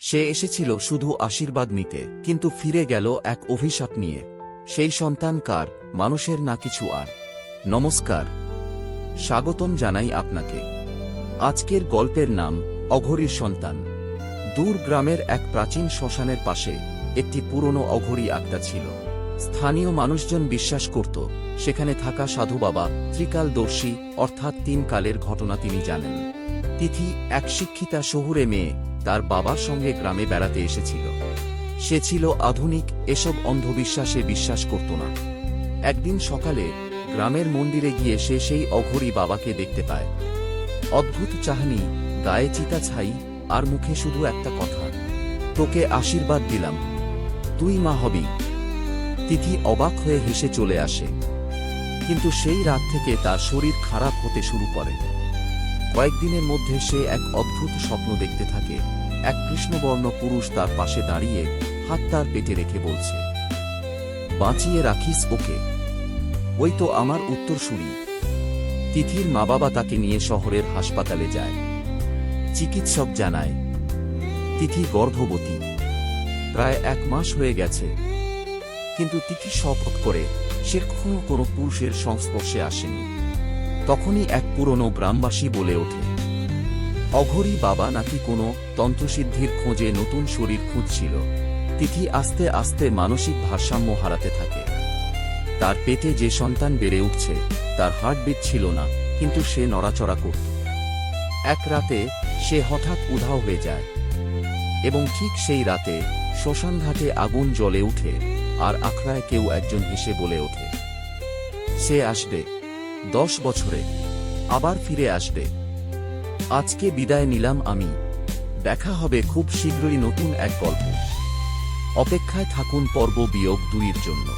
সে এসেছিল শুধু আশীর্বাদ নিতে, কিন্তু ফিরে গেল এক অভিশাপ নিয়ে। সেই সন্তান কার, মানুষের না কিছু আর? নমস্কার, স্বাগতম জানাই আপনাকে। আজকের গল্পের নাম অঘরীর সন্তান। দূর গ্রামের এক প্রাচীন শ্মশানের পাশে একটি পুরনো অঘরী আত্মা ছিল। স্থানীয় মানুষজন বিশ্বাস করত সেখানে থাকা সাধু বাবা ত্রিকালদর্শী, অর্থাৎ 3 কালের ঘটনা তিনি জানেন। তিথি এক শিক্ষিতা শহুরে মেয়ে, তার বাবার সঙ্গে গ্রামে বেড়াতে এসেছিল। সে ছিল আধুনিক, এসব অন্ধবিশ্বাসে বিশ্বাস করত না। একদিন সকালে গ্রামের মন্দিরে গিয়ে সে সেই অঘরী বাবাকে দেখতে পায়। অদ্ভুত চাহনি, গায়ে চিতা ছাই, আর মুখে শুধু একটা কথা, তোকে আশীর্বাদ দিলাম, তুই মা হবি। তিথি অবাক হয়ে হেসে চলে আসে। কিন্তু সেই রাত থেকে তার শরীর খারাপ হতে শুরু করে। কয়েকদিনের মধ্যে সে এক অদ্ভুত স্বপ্ন দেখতে থাকে। এক কৃষ্ণবর্ণ পুরুষ তার পাশে দাঁড়িয়ে হাত তার পেটে রেখে বলছে, বাঁচিয়ে রাখিস ওকে, ওই তো আমার উত্তরসূরি। তিথির মা বাবা তাকে নিয়ে শহরের হাসপাতালে যায়। চিকিৎসক জানায় তিথি গর্ভবতী, প্রায় 1 মাস হয়ে গেছে। কিন্তু তিথি শপথ করে সে কখনো কোনো পুরুষের সংস্পর্শে আসেনি। তখনই এক পুরনো গ্রামবাসী বলে ওঠে, অঘরী বাবা নাকি কোনো তন্ত্রসিদ্ধির খোঁজে নতুন শরীর খুঁজছিল। তিথি আস্তে আস্তে মানসিক ভারসাম্য হারাতে থাকে। তার পেটে যে সন্তান বেড়ে উঠছে তার হার্টবিট ছিল না, কিন্তু সে নড়াচড়া করত। এক রাতে সে হঠাৎ উধাও হয়ে যায়, এবং ঠিক সেই রাতে শ্মশানঘাটে আগুন জ্বলে উঠে, আর আখড়ায় কেউ একজন হেসে বলে ওঠে, সে আসবে 10 বছরে, আবার ফিরে আসবে। আজকে বিদায় নিলাম আমি। দেখা হবে খুব শীঘ্রই নতুন এক গল্প। অপেক্ষায় থাকুন পর্ব বিয়োগ 2 এর জন্য।